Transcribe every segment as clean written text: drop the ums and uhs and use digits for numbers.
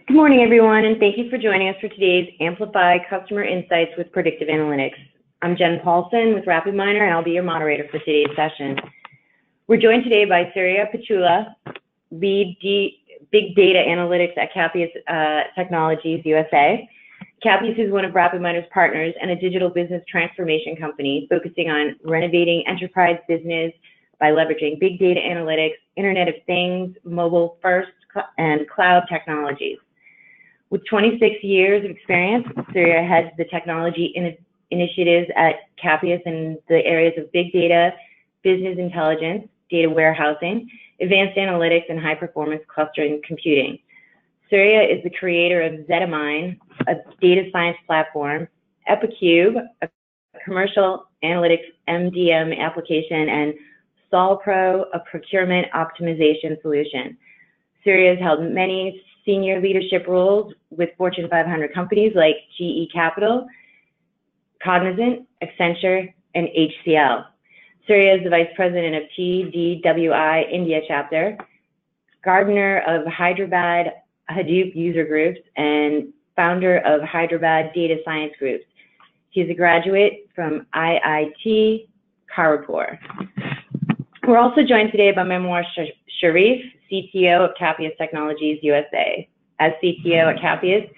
Good morning, everyone, and thank you for joining us for today's Amplify Customer Insights with Predictive Analytics. I'm Jen Paulson with RapidMiner, and I'll be your moderator for today's session. We're joined today by Surya Pichula, lead Big Data Analytics at Cappius Technologies USA. Cappius is one of RapidMiner's partners and a digital business transformation company focusing on renovating enterprise business by leveraging big data analytics, Internet of Things, mobile first, and cloud technologies. With 26 years of experience, Surya heads the technology initiatives at Cappius in the areas of big data, business intelligence, data warehousing, advanced analytics, and high-performance clustering computing. Surya is the creator of Zetamine, a data science platform, Epicube, a commercial analytics MDM application, and SolPro, a procurement optimization solution. Surya has held many senior leadership roles with Fortune 500 companies like GE Capital, Cognizant, Accenture, and HCL. Surya is the Vice President of TDWI India chapter, gardener of Hyderabad Hadoop user groups, and founder of Hyderabad Data Science Groups. He's a graduate from IIT Kharagpur. We're also joined today by Manwar Sharif, CTO of Cappius Technologies USA. As CTO at Cappius,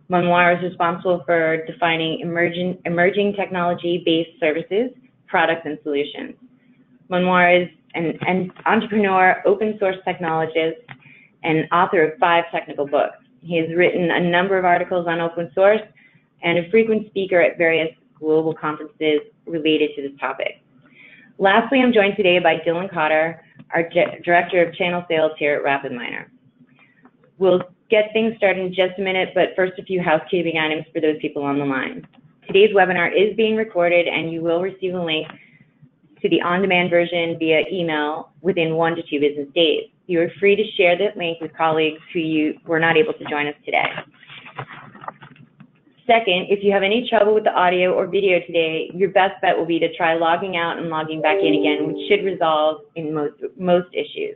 Manwar is responsible for defining emerging technology-based services, products, and solutions. Manwar is an entrepreneur, open source technologist, and author of 5 technical books. He has written a number of articles on open source and a frequent speaker at various global conferences related to this topic. Lastly, I'm joined today by Dylan Cotter, our Director of Channel Sales here at RapidMiner. We'll get things started in just a minute, but first a few housekeeping items for those people on the line. Today's webinar is being recorded, and you will receive a link to the on-demand version via email within 1 to 2 business days. You are free to share that link with colleagues who were not able to join us today. Second, if you have any trouble with the audio or video today, your best bet will be to try logging out and logging back in again, which should resolve in most issues.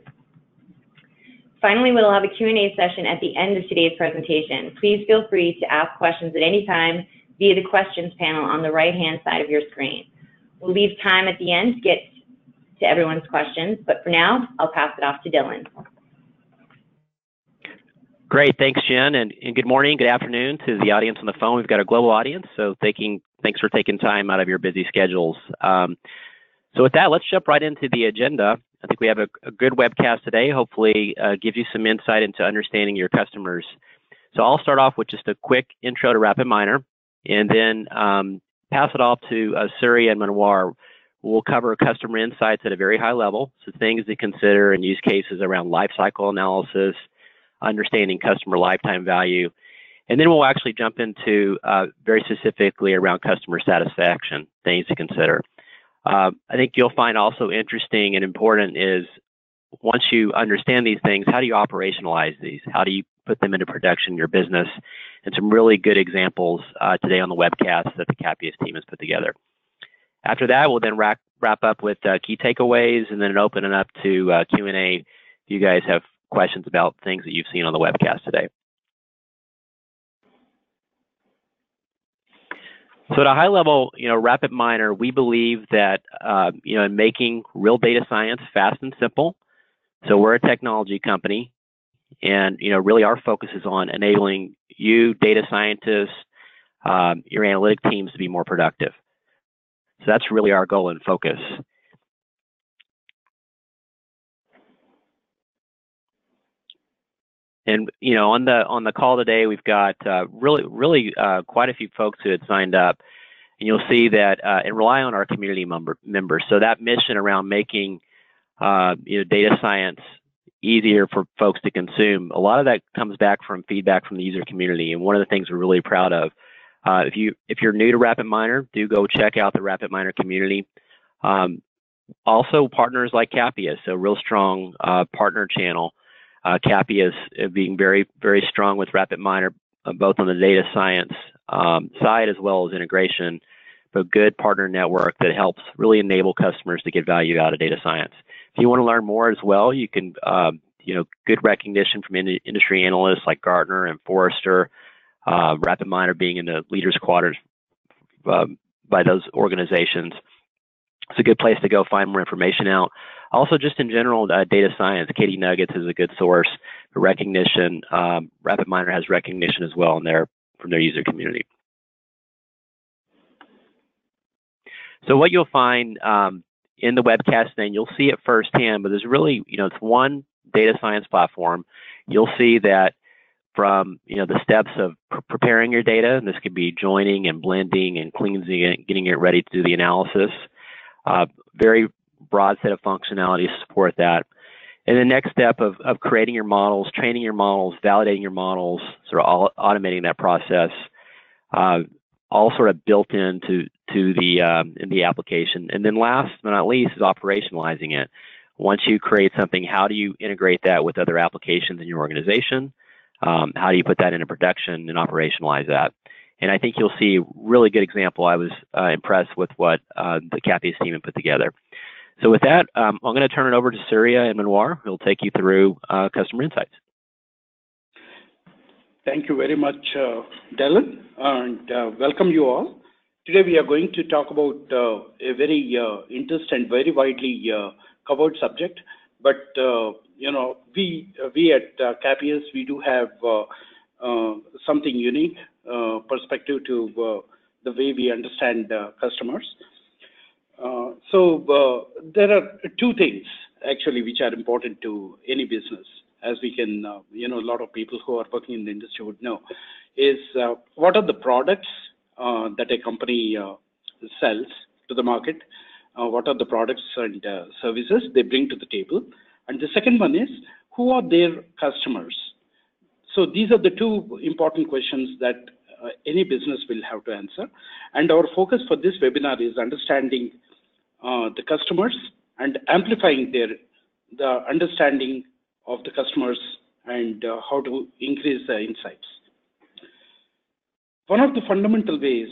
Finally, we'll have a Q&A session at the end of today's presentation. Please feel free to ask questions at any time via the questions panel on the right-hand side of your screen. We'll leave time at the end to get to everyone's questions, but for now, I'll pass it off to Dylan. Great, thanks, Jen, and good morning, good afternoon to the audience on the phone. We've got a global audience, so thanks for taking time out of your busy schedules. So with that, let's jump right into the agenda. I think we have a good webcast today, hopefully gives you some insight into understanding your customers. So I'll start off with just a quick intro to RapidMiner, and then pass it off to Surya and Manwar. We'll cover customer insights at a very high level, so things to consider and use cases around lifecycle analysis, understanding customer lifetime value, and then we'll actually jump into very specifically around customer satisfaction, things to consider. I think you'll find also interesting and important is once you understand these things, how do you operationalize these? How do you put them into production in your business? And some really good examples today on the webcast that the Cappius team has put together. After that, we'll then wrap up with key takeaways and then open it up to Q&A if you guys have questions about things that you've seen on the webcast today. So at a high level, RapidMiner, we believe that, in making real data science fast and simple. So we're a technology company, and, really our focus is on enabling you, data scientists, your analytic teams to be more productive. So that's really our goal and focus. And on the call today, we've got really quite a few folks who had signed up, and you'll see that and rely on our community members. So that mission around making data science easier for folks to consume, a lot of that comes back from feedback from the user community. And one of the things we're really proud of, if you're new to RapidMiner, do go check out the RapidMiner community. Also, partners like Cappius, a real strong partner channel. Cappius being very, very strong with RapidMiner, both on the data science side as well as integration, but good partner network that helps really enable customers to get value out of data science. If you want to learn more as well, you can good recognition from industry analysts like Gartner and Forrester, RapidMiner being in the leaders quadrant by those organizations. It's a good place to go find more information out. Also, just in general, data science, Katie Nuggets is a good source for recognition. RapidMiner has recognition as well from their user community. So what you'll find in the webcast, then you'll see it firsthand, but there's really, it's one data science platform. You'll see that from, the steps of preparing your data, and this could be joining and blending and cleansing it, getting it ready to do the analysis. Very broad set of functionality to support that. And the next step of creating your models, training your models, validating your models, sort of automating that process, all sort of built into in the application. And then last but not least is operationalizing it. Once you create something, how do you integrate that with other applications in your organization? How do you put that into production and operationalize that? And I think you'll see a really good example. I was impressed with what the Kathy's team had put together. So with that, I'm going to turn it over to Surya and Manwar, who will take you through customer insights. Thank you very much, Dylan, and welcome you all. Today we are going to talk about a very interesting, very widely covered subject. But we at Capius, we do have something unique perspective to the way we understand customers. So there are two things actually which are important to any business, as we can, a lot of people who are working in the industry would know, is what are the products that a company sells to the market, what are the products and services they bring to the table, and the second one is who are their customers. So these are the two important questions that any business will have to answer, and our focus for this webinar is understanding the customers and amplifying the understanding of the customers and how to increase the insights. One of the fundamental ways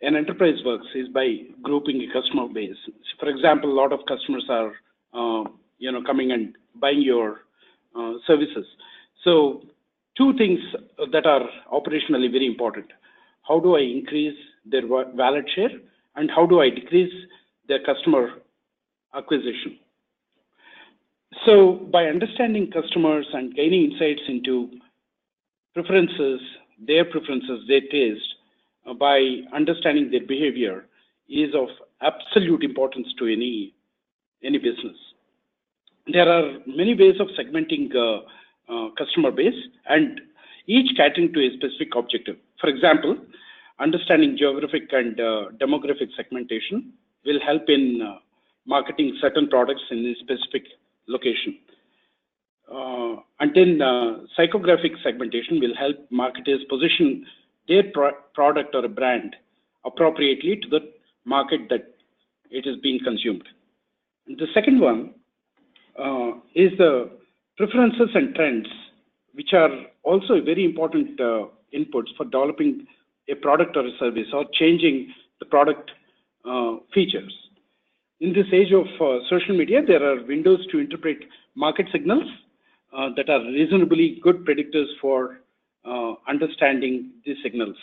an enterprise works is by grouping a customer base. For example, a lot of customers are coming and buying your services. So two things that are operationally very important. How do I increase their wallet share, and how do I decrease their customer acquisition? So by understanding customers and gaining insights into preferences, their taste, by understanding their behavior is of absolute importance to any business. There are many ways of segmenting customer base, and each catering to a specific objective. For example, understanding geographic and demographic segmentation will help in marketing certain products in a specific location. And then psychographic segmentation will help marketers position their product or a brand appropriately to the market that it is being consumed. And the second one is the preferences and trends, which are also very important inputs for developing a product or a service or changing the product features. In this age of social media, there are windows to interpret market signals that are reasonably good predictors for understanding these signals.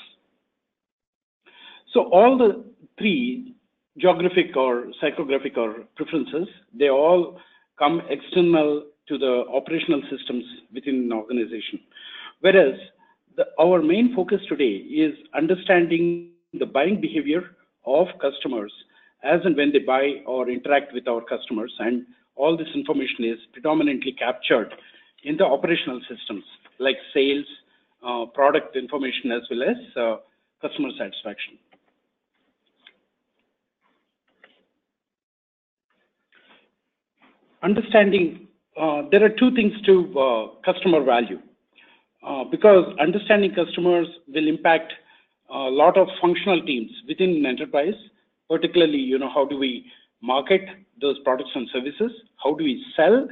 So all the three, geographic or psychographic or preferences, they all come external to the operational systems within an organization. Whereas our main focus today is understanding the buying behavior of customers as and when they buy or interact with our customers, and all this information is predominantly captured in the operational systems like sales, product information, as well as customer satisfaction. Understanding, there are two things to customer value, because understanding customers will impact a lot of functional teams within an enterprise, particularly, how do we market those products and services? How do we sell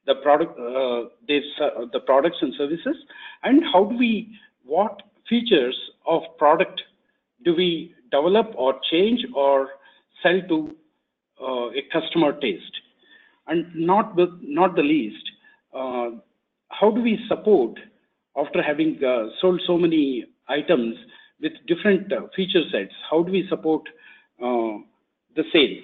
the product, the products and services? And how do what features of product do we develop or change or sell to a customer taste? And not the least, how do we support after having sold so many items with different feature sets? How do we support the sale?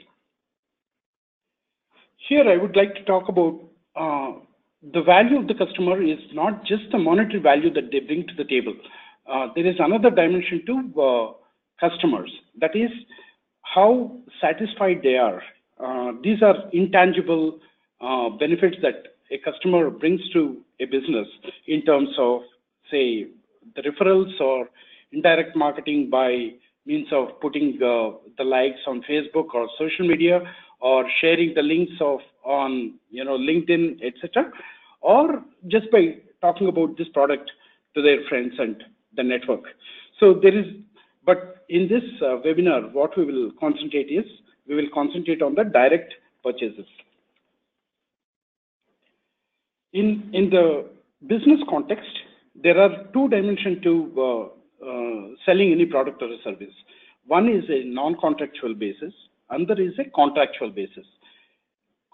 Here, I would like to talk about the value of the customer is not just the monetary value that they bring to the table. There is another dimension to customers. That is how satisfied they are. These are intangible benefits that a customer brings to a business in terms of, say, the referrals or indirect marketing by means of putting the likes on Facebook or social media, or sharing the links on LinkedIn, etc., or just by talking about this product to their friends and the network. So there is, but in this webinar, what we will concentrate on the direct purchases. In the business context, there are two dimensions to selling any product or a service. One is a non-contractual basis, another is a contractual basis.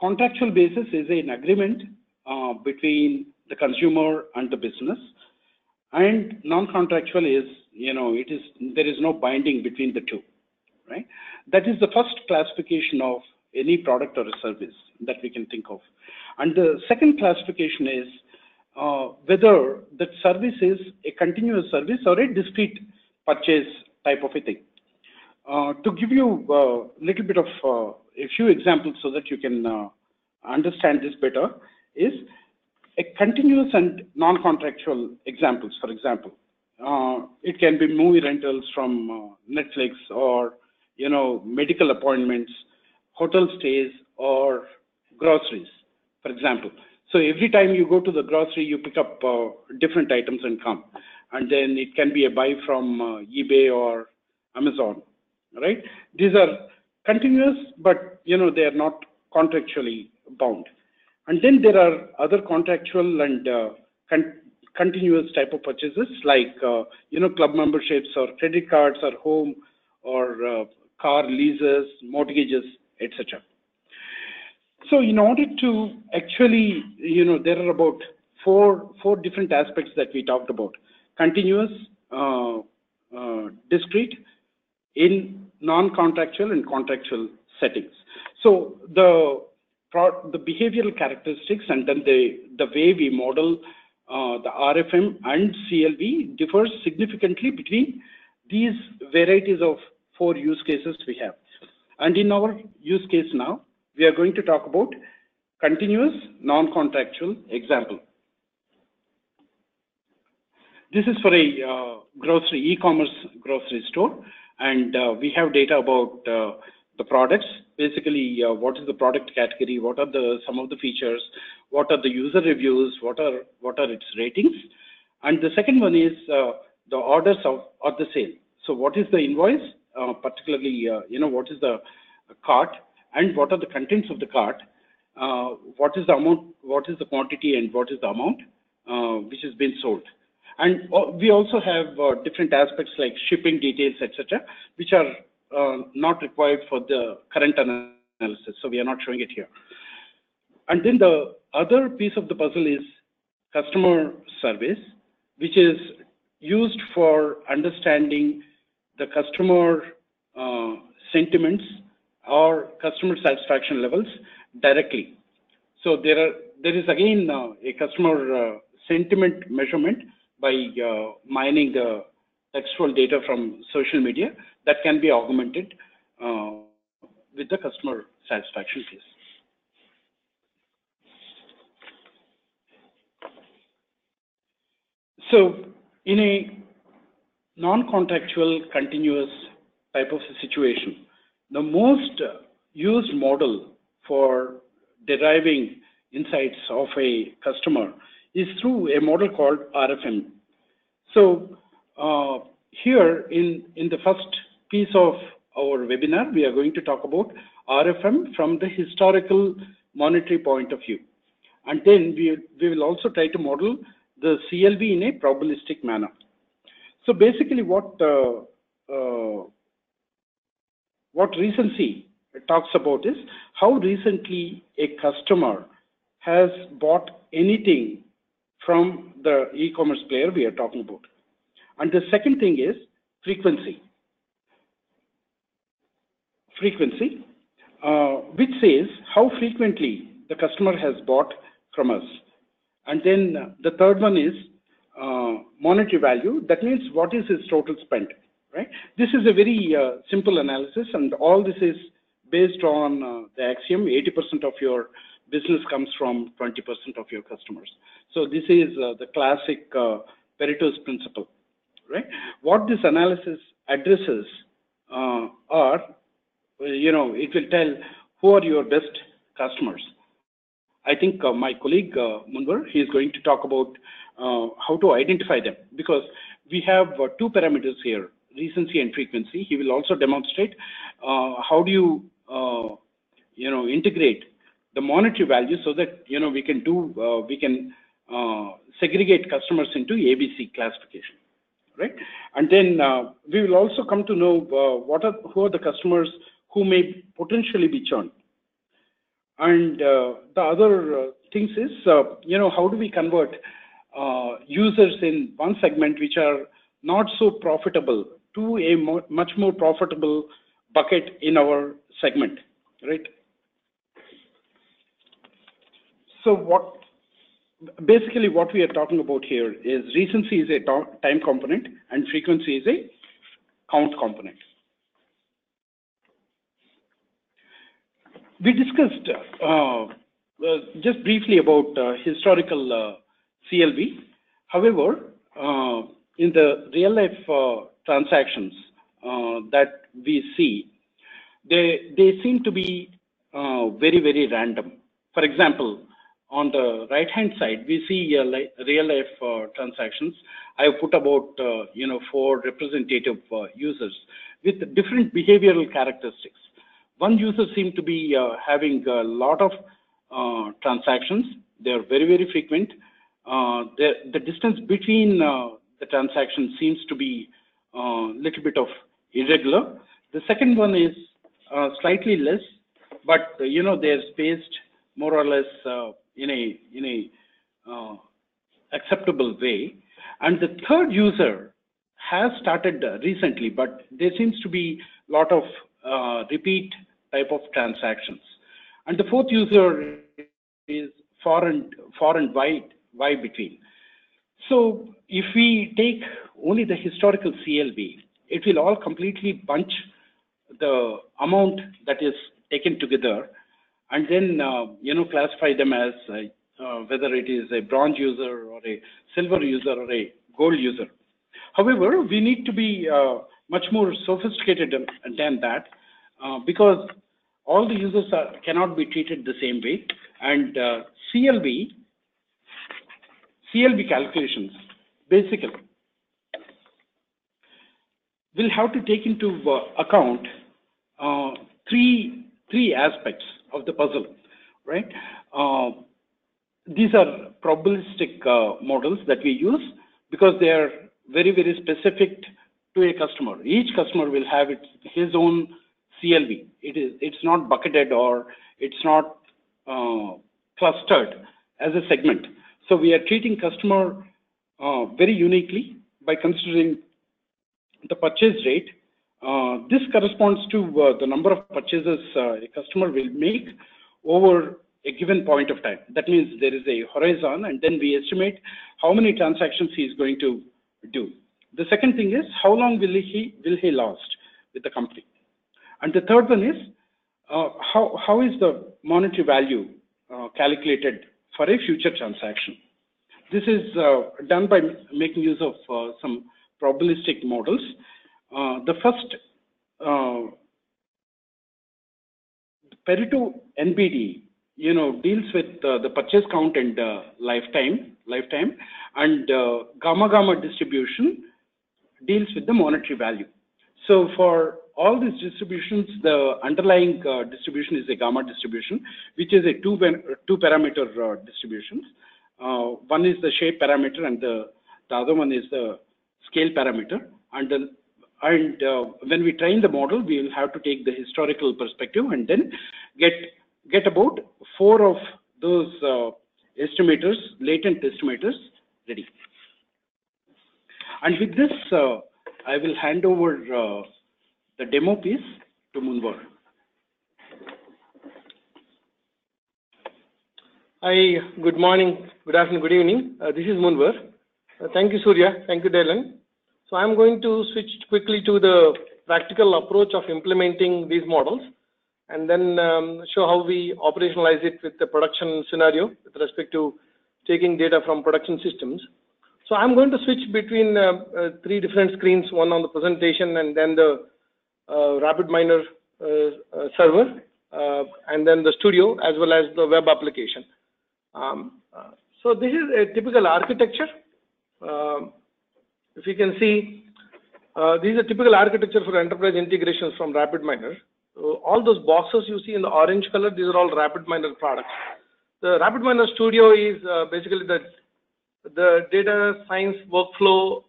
Contractual basis is an agreement between the consumer and the business, and non-contractual is, there is no binding between the two, right? That is the first classification of any product or a service that we can think of. And the second classification is whether that service is a continuous service or a discrete purchase type of a thing. To give you a little bit of a few examples so that you can understand this better, is a continuous and non-contractual examples. For example, it can be movie rentals from Netflix, or medical appointments, hotel stays, or groceries, for example. So every time you go to the grocery, you pick up different items and come, and then it can be a buy from eBay or Amazon, right? These are continuous, but they are not contractually bound. And then there are other contractual and continuous type of purchases, like club memberships or credit cards or home or car leases, mortgages, etc. So in order to actually, there are about four different aspects that we talked about: continuous, discrete, in non-contractual and contractual settings. So the behavioral characteristics and then the way we model the RFM and CLV differs significantly between these varieties of 4 use cases we have. And in our use case now, we are going to talk about continuous non-contractual example. This is for a e-commerce grocery store, and we have data about the products. Basically, what is the product category, what are some of the features, what are the user reviews, what are its ratings, and the second one is the orders of the sale. So what is the invoice, particularly what is the cart, and what are the contents of the cart, what is the amount, what is the quantity, and what is the amount which has been sold. And we also have different aspects like shipping details, etc., which are not required for the current analysis, so we are not showing it here. And then the other piece of the puzzle is customer service, which is used for understanding the customer sentiments or customer satisfaction levels directly. So there is again a customer sentiment measurement by mining the textual data from social media that can be augmented with the customer satisfaction piece. So in a non-contractual continuous type of a situation, the most used model for deriving insights of a customer is through a model called RFM. So here in the first piece of our webinar, we are going to talk about RFM from the historical monetary point of view. And then we will also try to model the CLV in a probabilistic manner. So basically what recency talks about is how recently a customer has bought anything from the e-commerce player we are talking about. And the second thing is frequency. Frequency, which says how frequently the customer has bought from us. And then the third one is monetary value. That means what is his total spend, right? This is a very simple analysis, and all this is based on the axiom 80% of your business comes from 20% of your customers. So this is the classic Pareto's principle, right? What this analysis addresses are, it will tell who are your best customers. I think my colleague Munwar, he is going to talk about how to identify them, because we have two parameters here, recency and frequency. He will also demonstrate how do you integrate the monetary value so that we can segregate customers into ABC classification, right? And then we will also come to know who are the customers who may potentially be churned. And the other things is, how do we convert users in one segment which are not so profitable to a much more profitable bucket in our segment, right? So basically what we are talking about here is recency is a time component and frequency is a count component. We discussed just briefly about historical CLV. However, in the real life transactions that we see, they seem to be very, very random. For example, on the right hand side, we see real life transactions. I have put about 4 representative users with different behavioral characteristics. One user seemed to be having a lot of transactions. They are very, very frequent. The distance between the transactions seems to be a little bit of irregular. The second one is slightly less, but they're spaced more or less in a acceptable way. And the third user has started recently, but there seems to be a lot of repeat type of transactions. And the fourth user is far and wide between. So if we take only the historical CLV, it will all completely bunch the amount that is taken together, and then classify them as whether it is a bronze user or a silver user or a gold user. However, we need to be much more sophisticated than that, because all the users cannot be treated the same way, and CLV calculations basically will have to take into account three aspects of the puzzle, right? These are probabilistic models that we use because they are very, very specific to a customer. Each customer will have his own CLV. It's not bucketed or it's not clustered as a segment. So we are treating customer very uniquely by considering the purchase rate. This corresponds to the number of purchases a customer will make over a given point of time. That means there is a horizon, and then we estimate how many transactions he is going to do. The second thing is how long will he last with the company, and the third one is how is the monetary value calculated for a future transaction. This is done by making use of some probabilistic models. The first Pareto NBD, deals with the purchase count and lifetime, and gamma distribution deals with the monetary value. So for all these distributions, the underlying distribution is a gamma distribution, which is a two parameter distribution. One is the shape parameter, and the other one is the scale parameter. And when we train the model, we will have to take the historical perspective and then get about 4 of those estimators, latent estimators, ready. And with this, I will hand over the demo piece to Munwar. Hi, good morning, good afternoon, good evening. This is Munwar. Thank you, Surya. Thank you, Dylan. So I'm going to switch quickly to the practical approach of implementing these models, and then show how we operationalize it with the production scenario with respect to taking data from production systems. So I'm going to switch between 3 different screens, one on the presentation and then the RapidMiner server, and then the studio as well as the web application. So this is a typical architecture. If you can see, this is a typical architecture for enterprise integrations from RapidMiner. So all those boxes you see in the orange color, these are all RapidMiner products. The RapidMiner Studio is basically the data science workflow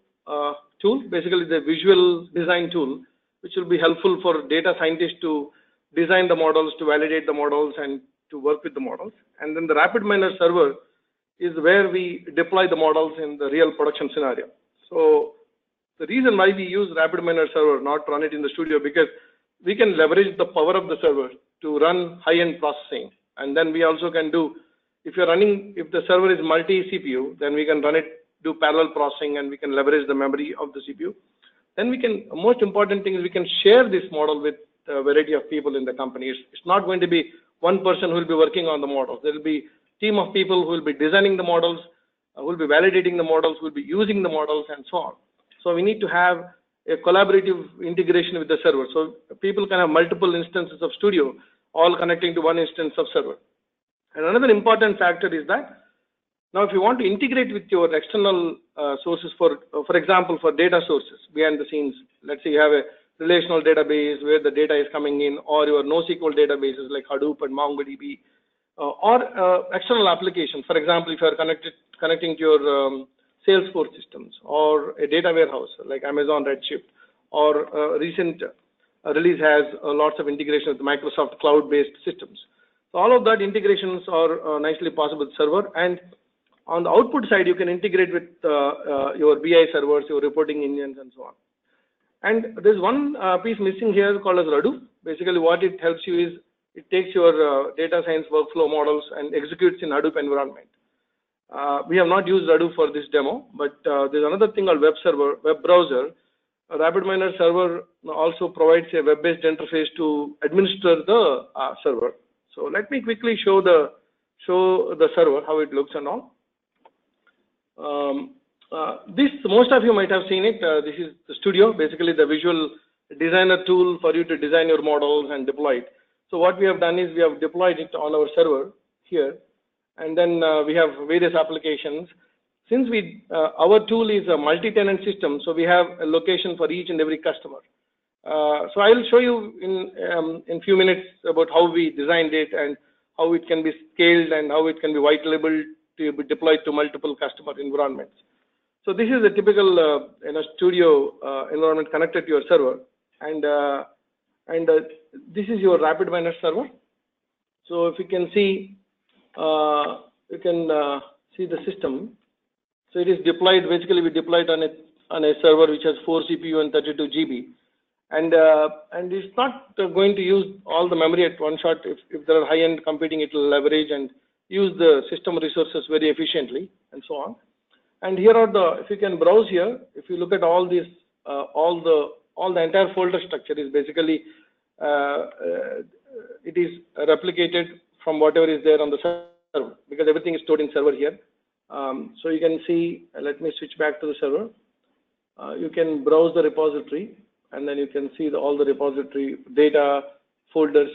tool, basically the visual design tool, which will be helpful for data scientists to design the models, to validate the models, and to work with the models. And then the RapidMiner server is where we deploy the models in the real production scenario. So the reason why we use RapidMiner server, not run it in the studio, because we can leverage the power of the server to run high-end processing. And then we also can do, if the server is multi-CPU, then we can run it, do parallel processing, and we can leverage the memory of the CPU. Then most important thing is we can share this model with a variety of people in the company. It's not going to be one person who will be working on the models. There will be a team of people who will be designing the models, who will be validating the models, who will be using the models, and so on. So we need to have a collaborative integration with the server. So people can have multiple instances of Studio, all connecting to one instance of server. And another important factor is that now if you want to integrate with your external sources, for example, for data sources behind the scenes, let's say you have a relational database where the data is coming in, or your NoSQL databases like Hadoop and MongoDB, or external applications. For example, if you are connecting to your Salesforce systems, or a data warehouse like Amazon Redshift, or a recent release has lots of integration with Microsoft cloud-based systems. So all of that integrations are nicely possible with server. And on the output side, you can integrate with your BI servers, your reporting engines, and so on. And there's one piece missing here called as Radu. Basically, what it helps you is it takes your data science workflow models and executes in Hadoop environment. We have not used Radu for this demo, but there's another thing called web browser. A RapidMiner server also provides a web-based interface to administer the server. So let me quickly show the server, how it looks and all. Most of you might have seen it. This is the studio, basically the visual designer tool for you to design your models and deploy it. So what we have done is we have deployed it on our server here, and then we have various applications. Since our tool is a multi-tenant system, so we have a location for each and every customer. So I will show you in few minutes about how we designed it and how it can be scaled and how it can be white labeled to be deployed to multiple customer environments. So this is a typical studio environment connected to your server, and this is your RapidMiner server. So if you can see, the system. So it is deployed. Basically, we deployed on a server which has 4 CPU and 32 GB, and it's not going to use all the memory at one shot. If there are high-end computing, it will leverage and use the system resources very efficiently, and so on. And here are if you can browse here, if you look at all this, all the entire folder structure is basically, it is replicated from whatever is there on the server, because everything is stored in server here. So you can see, let me switch back to the server. You can browse the repository, and then you can see all the repository data folders,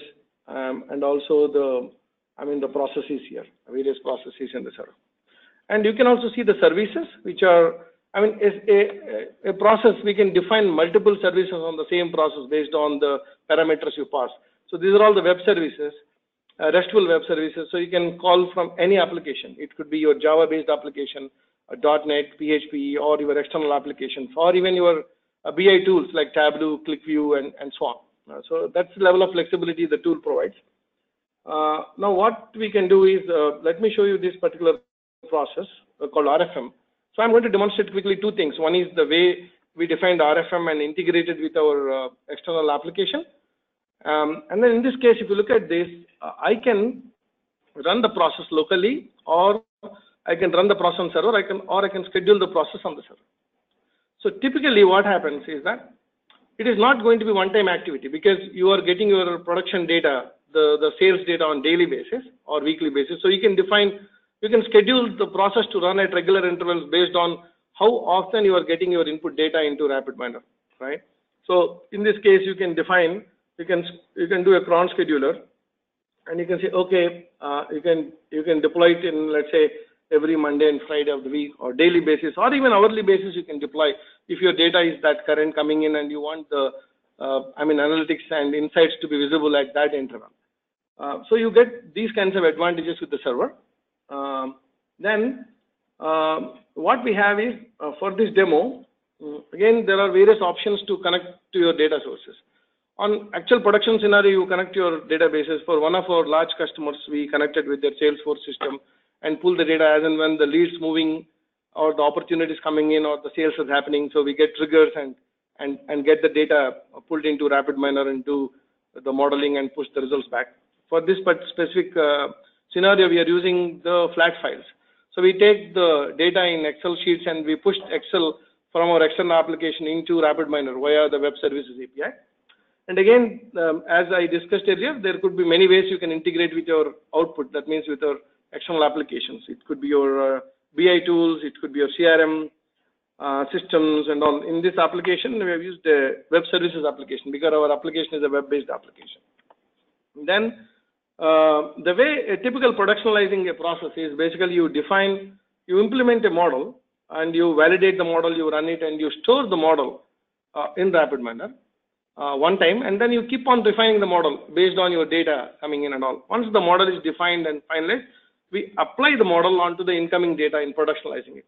and also the processes here, various processes in the server. And you can also see the services, which are, a process, we can define multiple services on the same process based on the parameters you pass. So these are all the web services, RESTful web services. So you can call from any application. It could be your Java-based application, .NET, PHP, or your external applications, or even your BI tools like Tableau, ClickView, and so on. So that's the level of flexibility the tool provides. Now what we can do is, let me show you this particular process called RFM. So I'm going to demonstrate quickly two things. One is the way we defined RFM and integrated with our external application. And then in this case, if you look at this, I can run the process locally, or I can run the process on server, or I can schedule the process on the server. So typically what happens is that it is not going to be one-time activity, because you are getting your production data, the sales data on daily basis or weekly basis. So you can schedule the process to run at regular intervals based on how often you are getting your input data into RapidMiner, right? So in this case, you can define, you can do a cron scheduler, and you can say, okay, you can deploy it in, let's say, every Monday and Friday of the week, or daily basis, or even hourly basis. You can deploy if your data is that current coming in and you want the analytics and insights to be visible at that interval. So you get these kinds of advantages with the server. Then what we have is, for this demo, again, there are various options to connect to your data sources. On actual production scenario, you connect your databases. For one of our large customers, we connected with their Salesforce system and pull the data as and when the leads moving, or the opportunities coming in, or the sales is happening. So we get triggers and get the data pulled into RapidMiner, into the modeling, and push the results back. For this specific scenario, we are using the flat files. So we take the data in Excel sheets and we push Excel from our external application into RapidMiner via the web services API. And again, as I discussed earlier, there could be many ways you can integrate with your output. That means with your external applications. It could be your BI tools, it could be your CRM systems and all. In this application, we have used a web services application because our application is a web-based application. Then the way a typical productionalizing a process is, basically you implement a model and you validate the model, you run it, and you store the model in RapidMiner one time, and then you keep on refining the model based on your data coming in and all. Once the model is defined and finalized, we apply the model onto the incoming data in productionalizing it.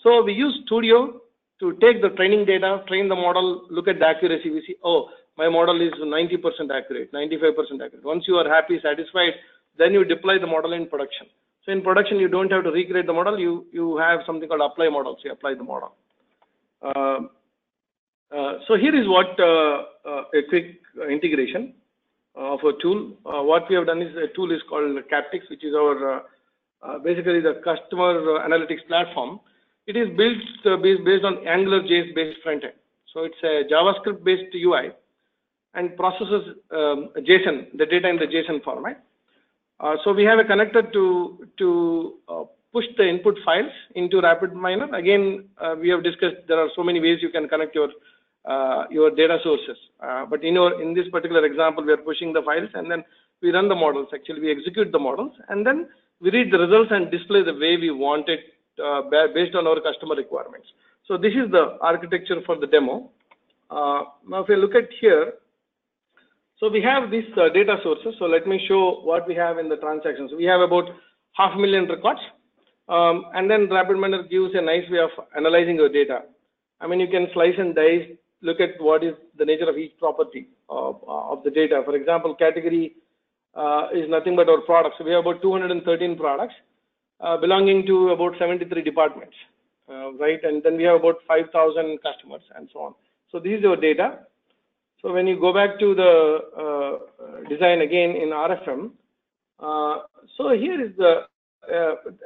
So we use Studio to take the training data, train the model, look at the accuracy. We see, oh, my model is 90% accurate, 95% accurate. Once you are happy, satisfied, then you deploy the model in production. So in production, you don't have to recreate the model. You have something called apply model. So you apply the model. So here is what a quick integration of a tool. What we have done is, a tool is called Captix, which is our basically the customer analytics platform. It is built based on AngularJS based front end. So it's a JavaScript based UI and processes JSON, the data in the JSON format. So we have a connector to push the input files into RapidMiner. Again, we have discussed there are so many ways you can connect your data sources. But in this particular example, we are pushing the files and then we run the models. Actually, we execute the models and then we read the results and display the way we want it based on our customer requirements. So this is the architecture for the demo. Now, if you look at here, so we have these data sources. So let me show what we have in the transactions. We have about 500,000 records. And then RapidMiner gives a nice way of analyzing your data. I mean, you can slice and dice, look at what is the nature of each property of the data. For example, category is nothing but our products. So we have about 213 products belonging to about 73 departments, right? And then we have about 5,000 customers and so on. So this is your data. So when you go back to the design again in RFM, so here is the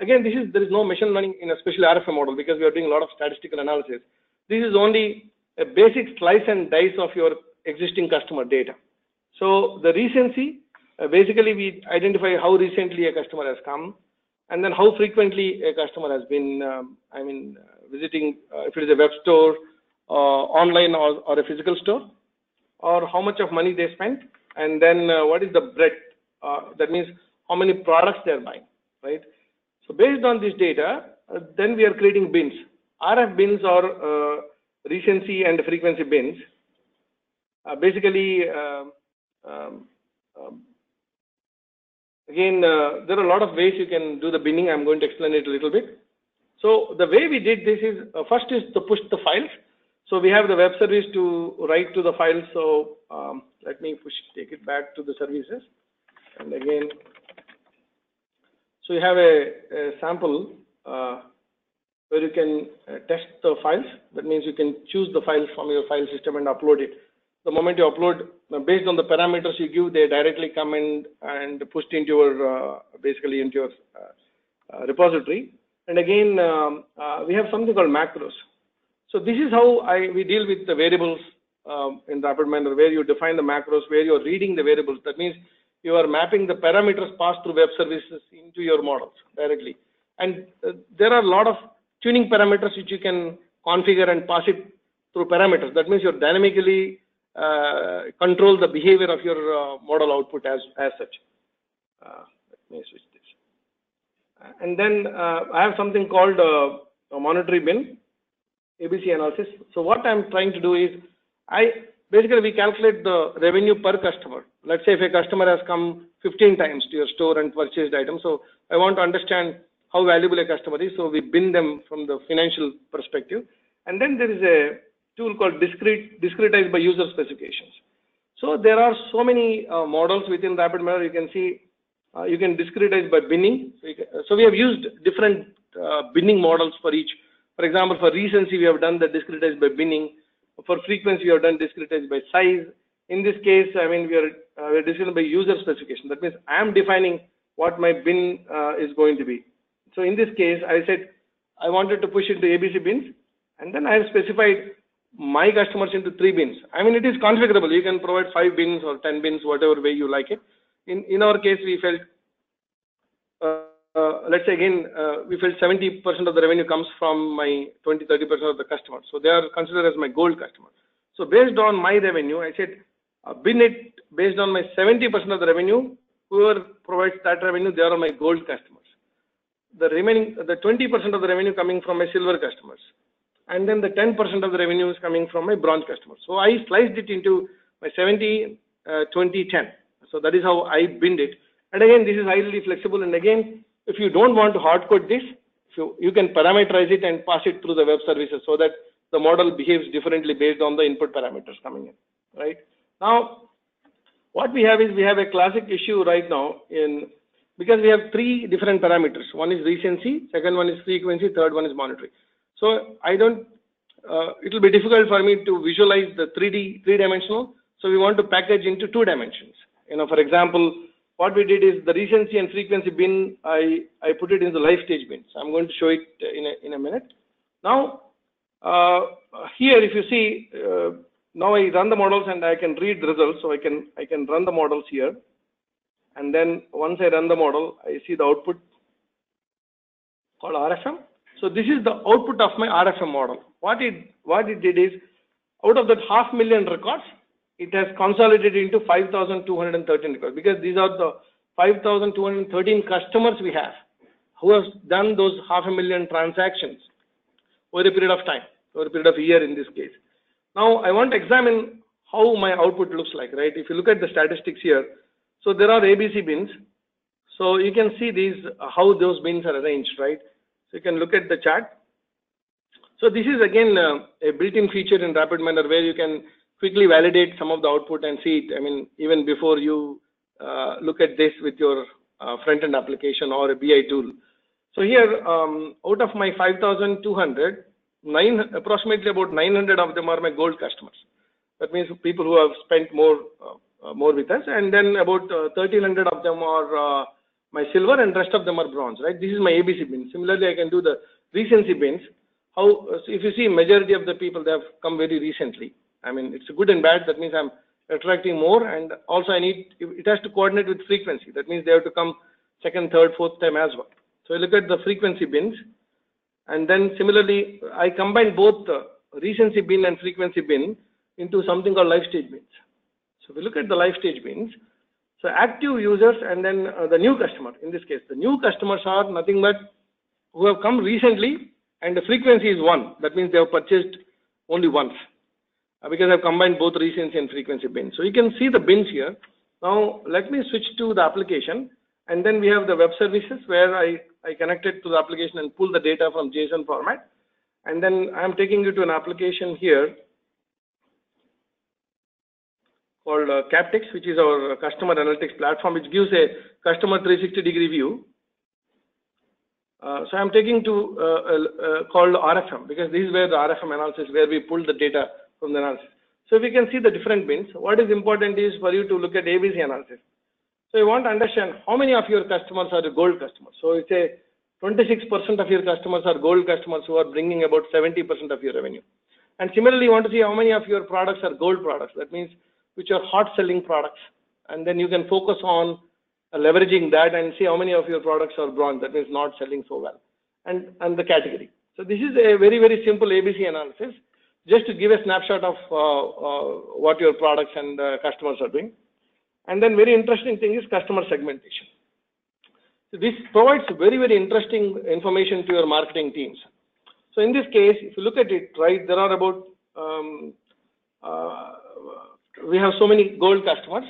again, there is no machine learning in a special RFM model because we are doing a lot of statistical analysis. This is only a basic slice and dice of your existing customer data. So the recency, basically we identify how recently a customer has come, and then how frequently a customer has been, visiting, if it is a web store, online or a physical store, or how much of money they spent, and then what is the breadth, that means how many products they are buying, right? So based on this data, then we are creating bins. RF bins are recency and frequency bins. Basically, again, there are a lot of ways you can do the binning. I'm going to explain it a little bit. So the way we did this is, first is to push the files. So we have the web service to write to the files. So let me take it back to the services. And again, so you have a sample where you can test the files. That means you can choose the files from your file system and upload it. The moment you upload, based on the parameters you give, they directly come in and pushed into your basically into your repository. And again, we have something called macros. So this is how we deal with the variables in RapidMiner, where you define the macros, where you are reading the variables. That means you are mapping the parameters passed through web services into your models directly. And there are a lot of tuning parameters which you can configure and pass it through parameters. That means you're dynamically control the behavior of your model output as such. Let me switch this. And then I have something called a monetary bin, ABC analysis. So what I'm trying to do is, basically we calculate the revenue per customer. Let's say if a customer has come 15 times to your store and purchased items, so I want to understand how valuable a customer is, so we bin them from the financial perspective. And then there is a tool called discretize by user specifications. So there are so many models within RapidMiner. You can see you can discretize by binning. So we have used different binning models for each. For example, for recency, we have done the discretize by binning. For frequency, we have done discretize by size. In this case, I mean, we are discretize by user specification. That means I am defining what my bin is going to be. So in this case, I said I wanted to push into ABC bins, and then I have specified my customers into 3 bins. I mean, it is configurable. You can provide 5 bins or 10 bins, whatever way you like it. In our case, we felt, let's say again, we felt 70% of the revenue comes from my 20-30% of the customers. So they are considered as my gold customer. So based on my revenue, I said, bin it based on my 70% of the revenue. Whoever provides that revenue, they are my gold customers. The remaining, the 20% of the revenue coming from my silver customers. And then the 10% of the revenue is coming from my bronze customers. So I sliced it into my 70, 20, 10. So that is how I binned it. And again, this is highly flexible. And again, if you don't want to hard code this, you can parameterize it and pass it through the web services so that the model behaves differently based on the input parameters coming in, right? Now, what we have is we have a classic issue right now because we have 3 different parameters. One is recency, second one is frequency, third one is monetary. So it will be difficult for me to visualize the 3-dimensional. So we want to package into 2 dimensions. For example, what we did is the recency and frequency bin, I put it in the life stage bin. So I'm going to show it in a minute. Now, here if you see, now I run the models and I can read the results. So I can run the models here. And then once I run the model, I see the output called RFM. So this is the output of my RFM model. What it did is, out of that 500,000 records, it has consolidated into 5,213 records, because these are the 5,213 customers we have who have done those 500,000 transactions over a period of time, over a period of a year in this case. Now I want to examine how my output looks like, right? If you look at the statistics here, so there are ABC bins. So you can see how those bins are arranged, right? So you can look at the chart. So this is again a built-in feature in RapidMiner where you can quickly validate some of the output and see it. I mean, even before you look at this with your front-end application or a BI tool. So here, out of my 5,200, approximately about 900 of them are my gold customers. That means people who have spent more with us, and then about 1,300 of them are my silver, and rest of them are bronze, right? This is my ABC bin. Similarly, I can do the recency bins. So if you see, majority of the people, they have come very recently. I mean, it's good and bad. That means I'm attracting more, and also it has to coordinate with frequency. That means they have to come second, third, fourth time as well. So I look at the frequency bins, and then similarly, I combine both the recency bin and frequency bin into something called life stage bins. So we look at the life stage bins. So active users and then the new customer. In this case, the new customers are nothing but who have come recently, and the frequency is 1. That means they have purchased only once, because I've combined both recency and frequency bins. So you can see the bins here. Now let me switch to the application, and then we have the web services where I connect it to the application and pull the data from JSON format. And then I'm taking you to an application here called Captex, which is our customer analytics platform, which gives a customer 360-degree view. So I'm taking to called RFM, because this is where the RFM analysis, where we pull the data from the analysis. So if you can see the different bins, what is important is for you to look at ABC analysis. So you want to understand how many of your customers are the gold customers. So it's a 26% of your customers are gold customers who are bringing about 70% of your revenue. And similarly, you want to see how many of your products are gold products. That means which are hot selling products. And then you can focus on leveraging that and see how many of your products are bronze. That means not selling so well. And the category. So this is a very, very simple ABC analysis, just to give a snapshot of what your products and customers are doing. And then very interesting thing is customer segmentation. So this provides very, very interesting information to your marketing teams. So in this case, if you look at it, right, there are about, we have so many gold customers.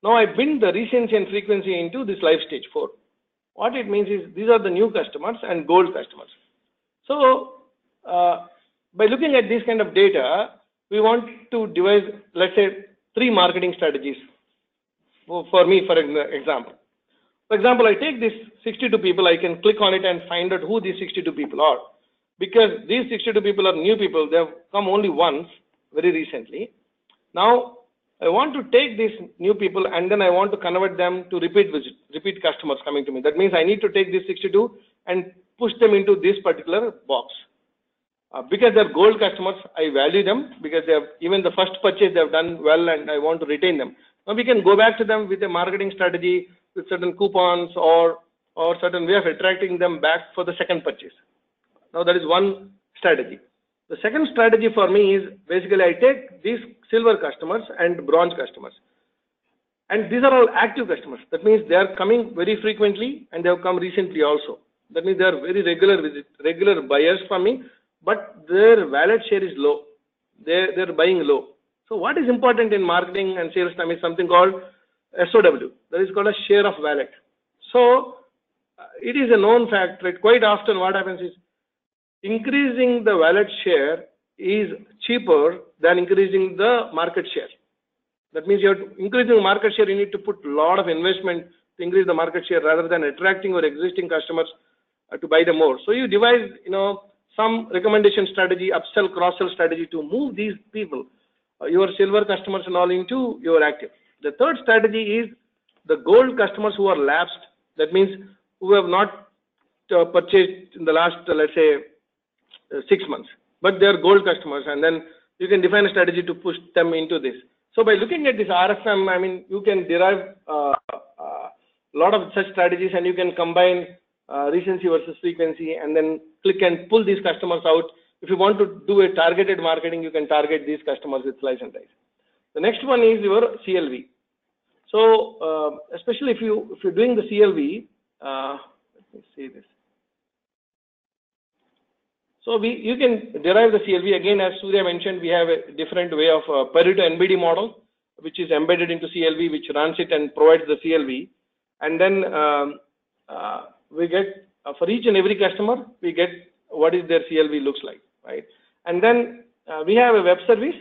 Now I bind the recency and frequency into this life stage 4. What it means is these are the new customers and gold customers. So by looking at this kind of data, we want to devise, let's say, 3 marketing strategies for me, for example. For example, I take these 62 people, I can click on it and find out who these 62 people are. Because these 62 people are new people, they have come only once, very recently. Now, I want to take these new people and then I want to convert them to repeat customers coming to me. That means I need to take these 62 and push them into this particular box. Because they're gold customers, I value them because they have, even the first purchase they have done well and I want to retain them. Now we can go back to them with a marketing strategy, with certain coupons or certain way of attracting them back for the second purchase. Now that is one strategy. The second strategy for me is basically I take these silver customers and bronze customers. And these are all active customers. That means they are coming very frequently and they have come recently also. That means they are very regular buyers for me, but their wallet share is low. They're buying low. So what is important in marketing and sales time is something called SOW. That is called a share of wallet. So it is a known fact that quite often what happens is increasing the wallet share is cheaper than increasing the market share. That means you're increasing market share, you need to put a lot of investment to increase the market share rather than attracting your existing customers to buy them more. So you devise, some recommendation strategy, upsell, cross-sell strategy to move these people, your silver customers and all, into your active. The third strategy is the gold customers who are lapsed. That means who have not purchased in the last, let's say, 6 months, but they are gold customers, and then you can define a strategy to push them into this. So by looking at this RFM, I mean, you can derive a lot of such strategies, and you can combine recency versus frequency, and then click and pull these customers out. If you want to do a targeted marketing, you can target these customers with slice and dice. The next one is your CLV. So especially if you're doing the CLV, let me see this. So you can derive the CLV. Again, as Surya mentioned, we have a different way of Pareto NBD model, which is embedded into CLV, which runs it and provides the CLV. And then we get, for each and every customer, we get what is their CLV looks like, right? And then we have a web service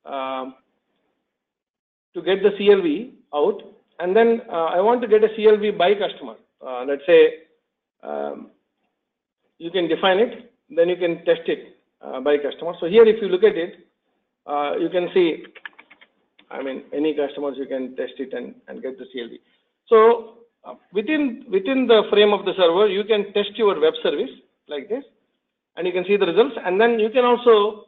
to get the CLV out. And then I want to get a CLV by customer. Let's say you can define it. Then you can test it by customer. So here, if you look at it, you can see, I mean, any customers you can test it and get the CLV. So within the frame of the server, you can test your web service like this, and you can see the results. And then you can also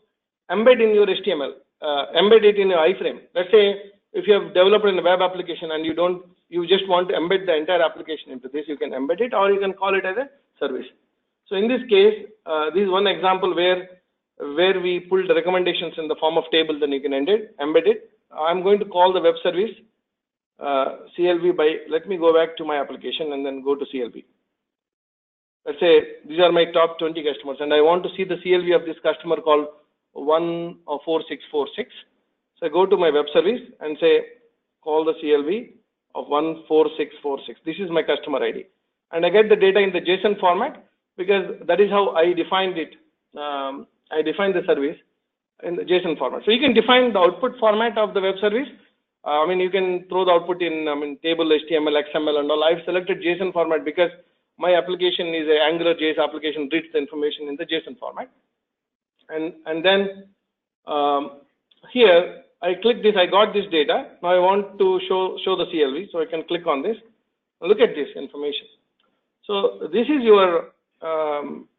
embed in your HTML, embed it in your iframe. Let's say if you have developed a web application and you just want to embed the entire application into this, you can embed it, or you can call it as a service. So in this case, this is one example where we pulled the recommendations in the form of table, then you can embed it. I'm going to call the web service CLV by, let me go back to my application and then go to CLV. Let's say these are my top 20 customers and I want to see the CLV of this customer called 14646. So I go to my web service and say, call the CLV of 14646. This is my customer ID. And I get the data in the JSON format, because that is how I defined it. I defined the service in the JSON format. So you can define the output format of the web service. I mean, you can throw the output in table, HTML, XML, and all. I've selected JSON format because my application is an Angular JS application, reads the information in the JSON format. And then here I click this, I got this data. Now I want to show the CLV, so I can click on this. Look at this information. So this is your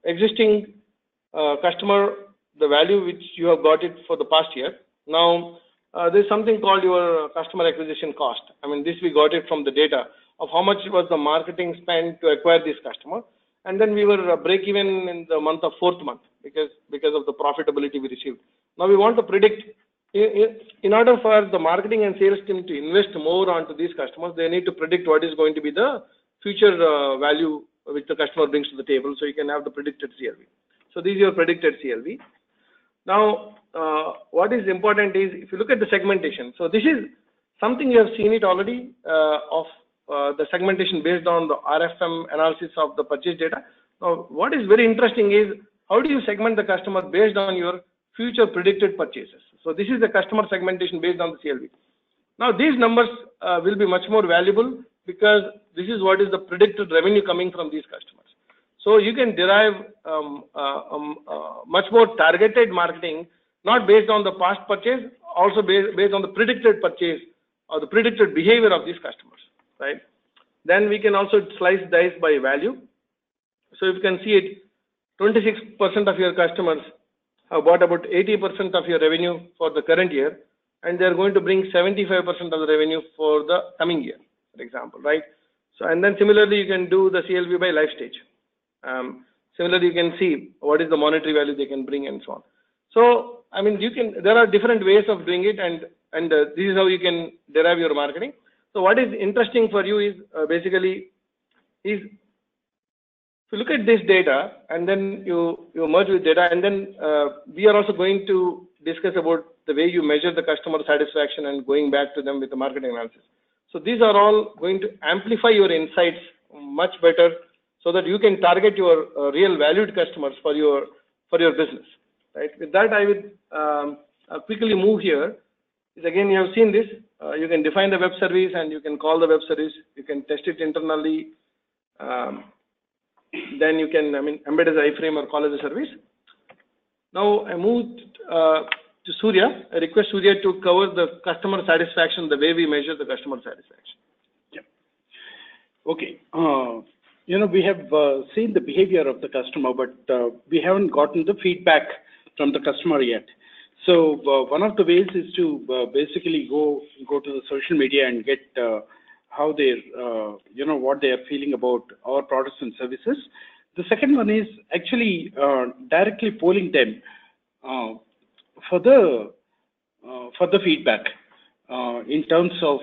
existing customer, the value which you have got it for the past year. Now there's something called your customer acquisition cost. I mean, this we got it from the data of how much was the marketing spend to acquire this customer, and then we were break even in the month of 4th month because of the profitability we received. Now we want to predict. In order for the marketing and sales team to invest more onto these customers, they need to predict what is going to be the future value which the customer brings to the table, so you can have the predicted CLV. So this is your predicted CLV. Now, what is important is if you look at the segmentation. So this is something you have seen it already of the segmentation based on the RFM analysis of the purchase data. Now, what is very interesting is how do you segment the customer based on your future predicted purchases. So this is the customer segmentation based on the CLV. Now these numbers will be much more valuable because this is what is the predicted revenue coming from these customers. So you can derive much more targeted marketing, not based on the past purchase, also based on the predicted purchase or the predicted behavior of these customers, right? Then we can also slice dice by value. So you can see it, 26% of your customers have bought about 80% of your revenue for the current year, and they're going to bring 75% of the revenue for the coming year, for example, right? So, and then similarly, you can do the CLV by life stage. Similarly, you can see what is the monetary value they can bring and so on. So, I mean, there are different ways of doing it, and this is how you can derive your marketing. So, what is interesting for you is if you look at this data and then you merge with data, and then we are also going to discuss about the way you measure the customer satisfaction and going back to them with the marketing analysis. So these are all going to amplify your insights much better so that you can target your real valued customers for your business, right? With that, I would quickly move here. Again, you have seen this. You can define the web service and you can call the web service. You can test it internally. Then you can, embed as an iframe or call as a service. Now I moved to Surya. I request Surya to cover the customer satisfaction, the way we measure the customer satisfaction. Yeah. Okay. We have seen the behavior of the customer, but we haven't gotten the feedback from the customer yet. So one of the ways is to basically go to the social media and get how they're, what they are feeling about our products and services. The second one is actually directly polling them for the feedback in terms of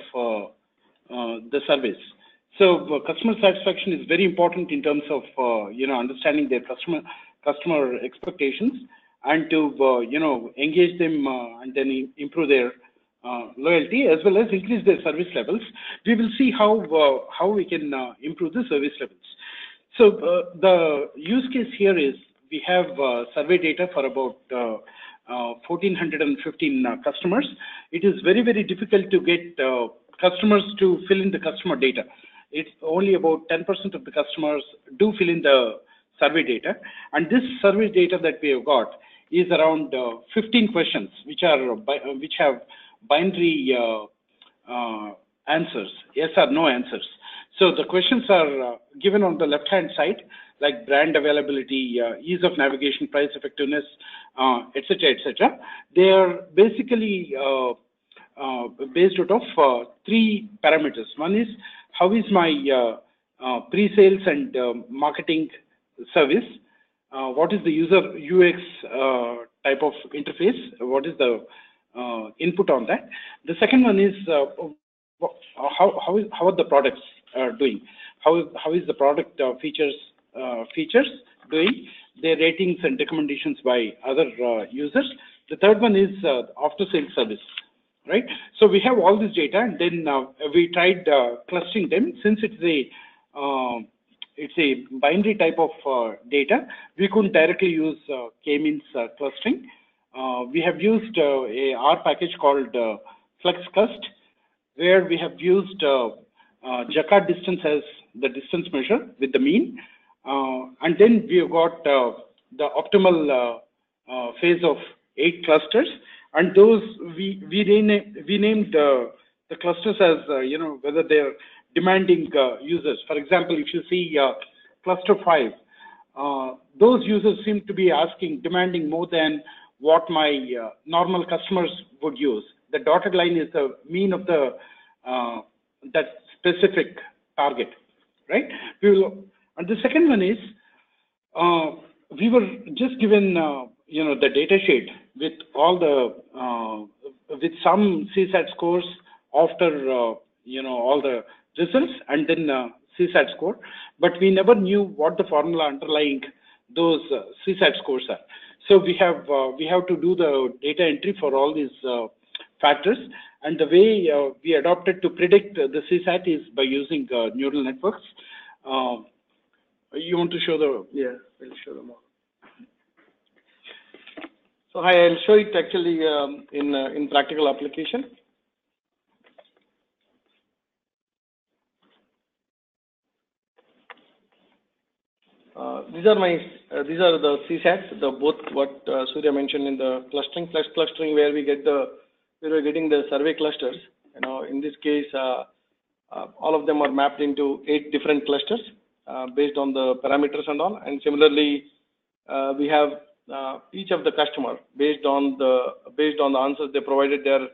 the service. So customer satisfaction is very important in terms of understanding their customer expectations and to engage them and then improve their loyalty as well as increase their service levels. We will see how we can improve the service levels. So the use case here is we have survey data for about 1,415 customers. It is very, very difficult to get customers to fill in the customer data. It's only about 10% of the customers do fill in the survey data, and this survey data that we have got is around 15 questions which have binary answers, yes or no answers. So the questions are given on the left-hand side, like brand availability, ease of navigation, price effectiveness, etc., etc. They are basically based out of 3 parameters. One is how is my pre-sales and marketing service? What is the user UX type of interface? What is the input on that? The second one is how are the products doing? How is the product features doing? Their ratings and recommendations by other users. The third one is after sales service, right? So we have all this data, and then we tried clustering them. Since it's a binary type of data, we couldn't directly use k-means clustering. We have used a R package called FlexCust, where we have used Jacquard distance as the distance measure with the mean, and then we have got the optimal phase of 8 clusters, and those we named the clusters as whether they're demanding users. For example, if you see cluster 5, those users seem to be demanding more than what my normal customers would use. The dotted line is the mean of the that specific target, right? And the second one is we were just given the data sheet with all the with some CSAT scores after all the results, and then CSAT score, but we never knew what the formula underlying those CSAT scores are. So we have to do the data entry for all these factors, and the way we adopted to predict the CSAT is by using neural networks. You want to show the? Yeah, we'll show the model. So I'll show it actually in practical application. These are the CSATs, both what Surya mentioned in the clustering where we're getting the survey clusters. In this case, all of them are mapped into 8 different clusters based on the parameters and all. And similarly, we have each of the customer based on the answers they provided, they are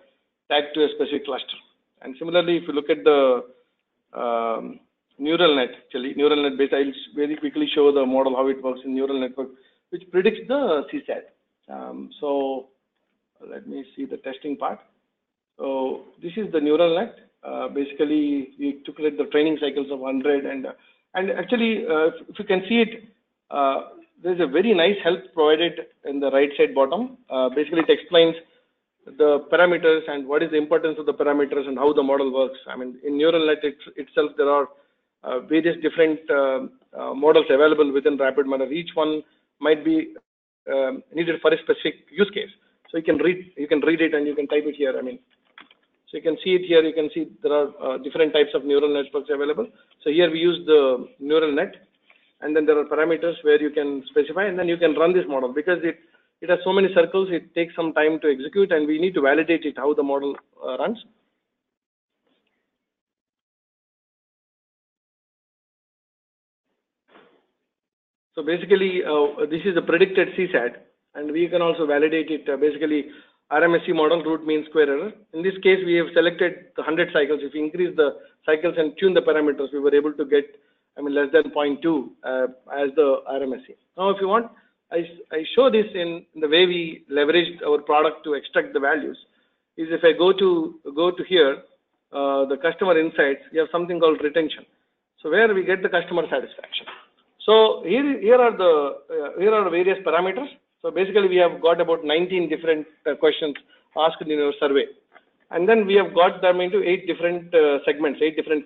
tagged to a specific cluster. And similarly, if you look at the neural net based, I'll very quickly show the model how it works in neural network, which predicts the CSAT. So let me see the testing part. So this is the neural net. Basically, we took the training cycles of 100, and actually, if you can see it, there's a very nice help provided in the right side bottom. Basically, it explains the parameters and what is the importance of the parameters and how the model works. I mean, in neural net itself, there are various different models available within RapidMiner. Each one might be needed for a specific use case. So you can read it and you can type it here. I mean, so you can see it here. You can see there are different types of neural networks available. So here we use the neural net, and then there are parameters where you can specify, and then you can run this model because it has so many circles. It takes some time to execute, and we need to validate it how the model runs. So basically, this is a predicted CSAT, and we can also validate it. Basically, RMSE model, root mean square error. In this case, we have selected the 100 cycles. If we increase the cycles and tune the parameters, we were able to get, less than 0.2 as the RMSE. Now, if you want, I show this in the way we leveraged our product to extract the values. Is if I go to here, the customer insights, you have something called retention. So where we get the customer satisfaction. So here are the various parameters. So basically, we have got about 19 different questions asked in our survey, and then we have got them into 8 different segments, 8 different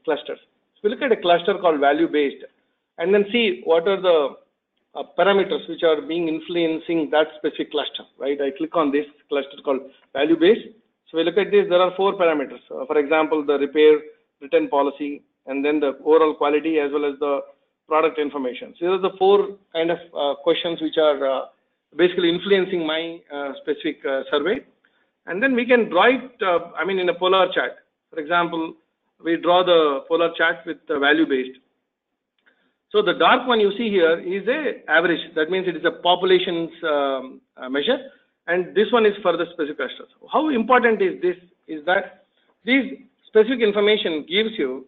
clusters. So we look at a cluster called value based, and then see what are the parameters which are influencing that specific cluster. Right? I click on this cluster called value based. So we look at this. There are 4 parameters. For example, the repair return policy, and then the overall quality as well as the product information. So these are the 4 kind of questions which are basically influencing my specific survey. And then we can draw it, in a polar chart. For example, we draw the polar chart with the value based. So the dark one you see here is a average. That means it is a population's measure, and this one is for the specific clusters. How important is this? Is that this specific information gives you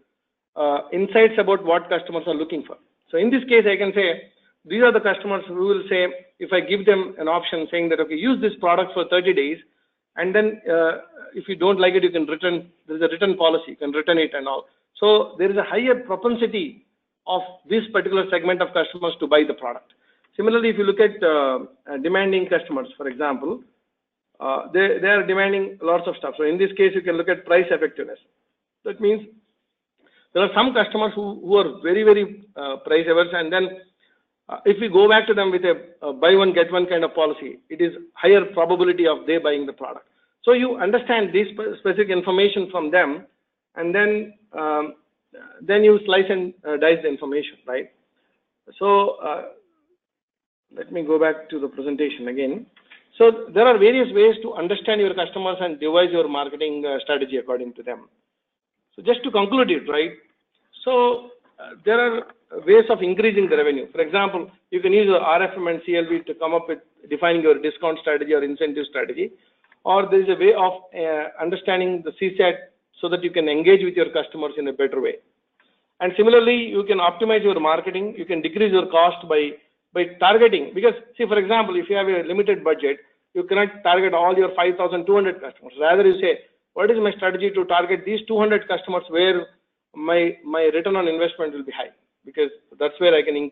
insights about what customers are looking for. So in this case, I can say, these are the customers who will say, if I give them an option saying that, okay, use this product for 30 days, and then if you don't like it, you can return, there's a return policy, you can return it and all. So there is a higher propensity of this particular segment of customers to buy the product. Similarly, if you look at demanding customers, for example, they are demanding lots of stuff. So in this case, you can look at price effectiveness. That means there are some customers who are very, very price averse, and then if we go back to them with a buy one, get one kind of policy, it is higher probability of they buying the product. So you understand this specific information from them, and then then you slice and dice the information, right? So let me go back to the presentation again. So there are various ways to understand your customers and devise your marketing strategy according to them. So just to conclude it, right? So there are ways of increasing the revenue. For example, you can use your RFM and CLV to come up with defining your discount strategy or incentive strategy, or there is a way of understanding the CSAT so that you can engage with your customers in a better way. And similarly, you can optimize your marketing. You can decrease your cost by targeting. Because see, for example, if you have a limited budget, you cannot target all your 5,200 customers. Rather, you say, what is my strategy to target these 200 customers where my return on investment will be high? Because that's where I can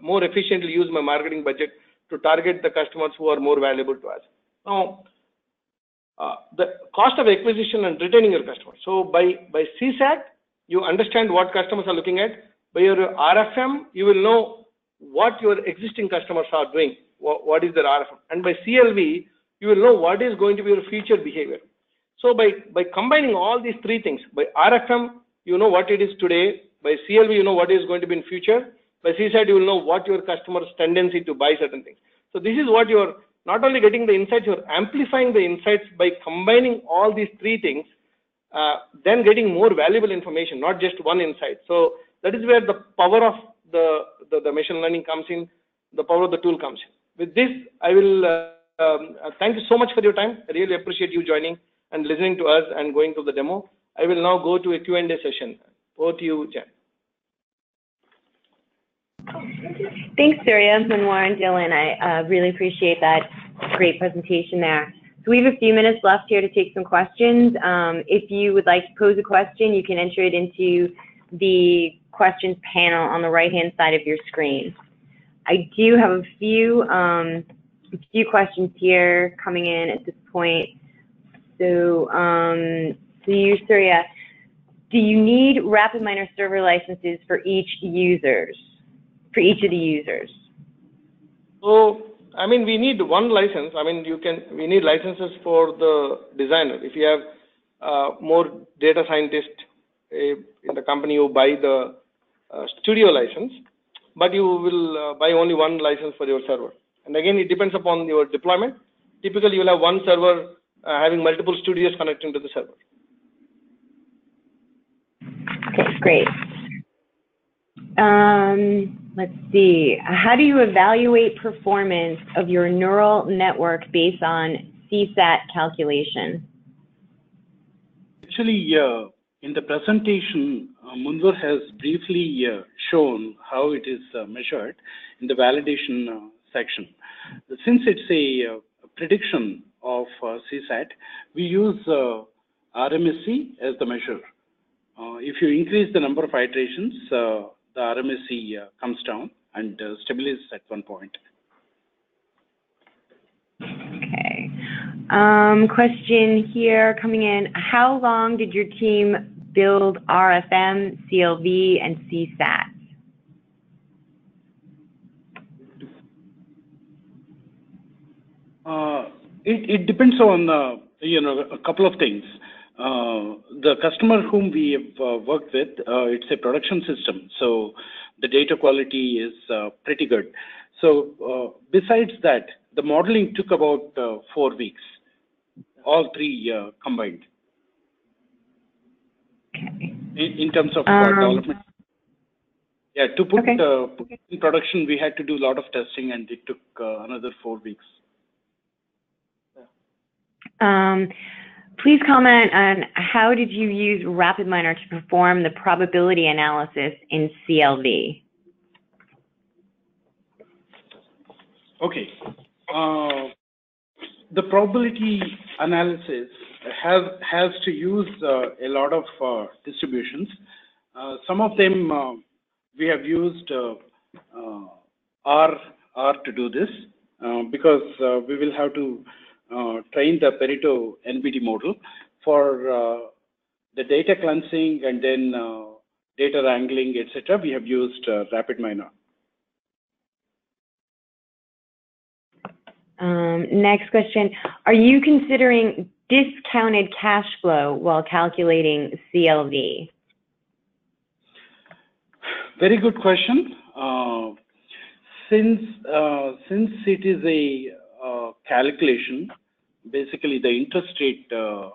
more efficiently use my marketing budget to target the customers who are more valuable to us. Now, the cost of acquisition and retaining your customers. So by CSAT, you understand what customers are looking at. By your RFM, you will know what your existing customers are doing, what is their RFM. And by CLV, you will know what is going to be your future behavior. So by combining all these three things, by RFM, you know what it is today. By CLV, you know what is going to be in future. By CSAT, you will know what your customer's tendency to buy certain things. So this is what you're not only getting the insights, you're amplifying the insights by combining all these three things, then getting more valuable information, not just one insight. So that is where the power of the machine learning comes in, the power of the tool comes in. With this, I will thank you so much for your time. I really appreciate you joining and listening to us and going to the demo. I will now go to a Q&A session. Over to you, Jen. Thanks, Surya, Manwar, and Dylan. I really appreciate that great presentation there. So we have a few minutes left here to take some questions. If you would like to pose a question, you can enter it into the questions panel on the right-hand side of your screen. I do have a few questions here coming in at this point. So, you, Surya, do you need RapidMiner server licenses for each of the users? So, I mean, we need one license. I mean, we need licenses for the designer. If you have more data scientists in the company who buy the studio license, but you will buy only one license for your server. And again, it depends upon your deployment. Typically, you will have one server having multiple studios connecting to the server. Okay, great. Let's see. How do you evaluate performance of your neural network based on CSAT calculation? Actually, in the presentation, Manwar has briefly shown how it is measured in the validation section. Since it's a prediction of CSAT, we use RMSE as the measure. If you increase the number of iterations, the RMSE comes down and stabilizes at one point. Okay. Question here coming in. How long did your team build RFM, CLV, and CSAT? It depends on a couple of things. The customer whom we have worked with, it's a production system, so the data quality is pretty good. So besides that, the modeling took about 4 weeks, all three combined. Okay. In terms of development. Yeah, to put in production, we had to do a lot of testing, and it took another 4 weeks. Please comment on how did you use RapidMiner to perform the probability analysis in CLV? Okay. The probability analysis has to use a lot of distributions. Some of them we have used R to do this because we will have to train the Pareto NBT model for the data cleansing and then data wrangling, etc. We have used RapidMiner. Next question. Are you considering discounted cash flow while calculating CLV? Very good question. Since it is a calculation, basically the interest rate, the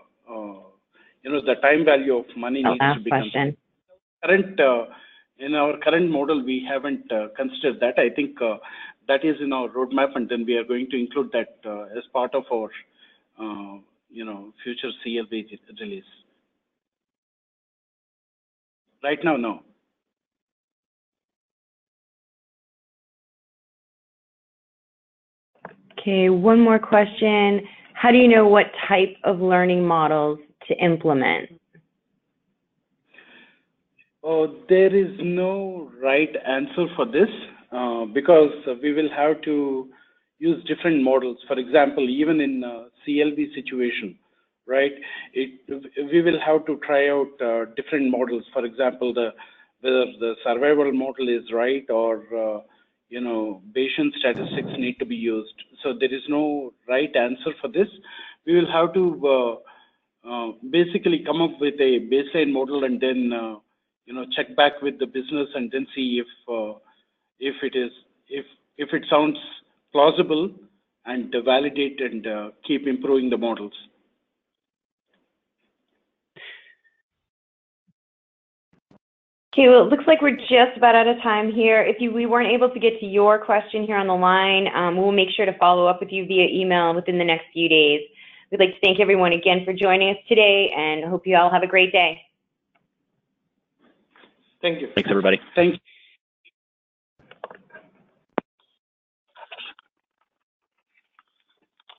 time value of money needs to be question. Current in our current model, we haven't considered that. I think that is in our roadmap, and then we are going to include that as part of our future CLB release. Right now, no. Okay, one more question. How do you know what type of learning models to implement? There is no right answer for this because we will have to use different models. For example, even in CLB situation, right? We will have to try out different models. For example, whether the survival model is right or Bayesian statistics need to be used. So there is no right answer for this. We will have to basically come up with a baseline model and then check back with the business and then see if it sounds plausible and validate and keep improving the models. Okay, well, it looks like we're just about out of time here. If we weren't able to get to your question here on the line, we'll make sure to follow up with you via email within the next few days. We'd like to thank everyone again for joining us today, and hope you all have a great day. Thank you. Thanks, everybody. Thanks.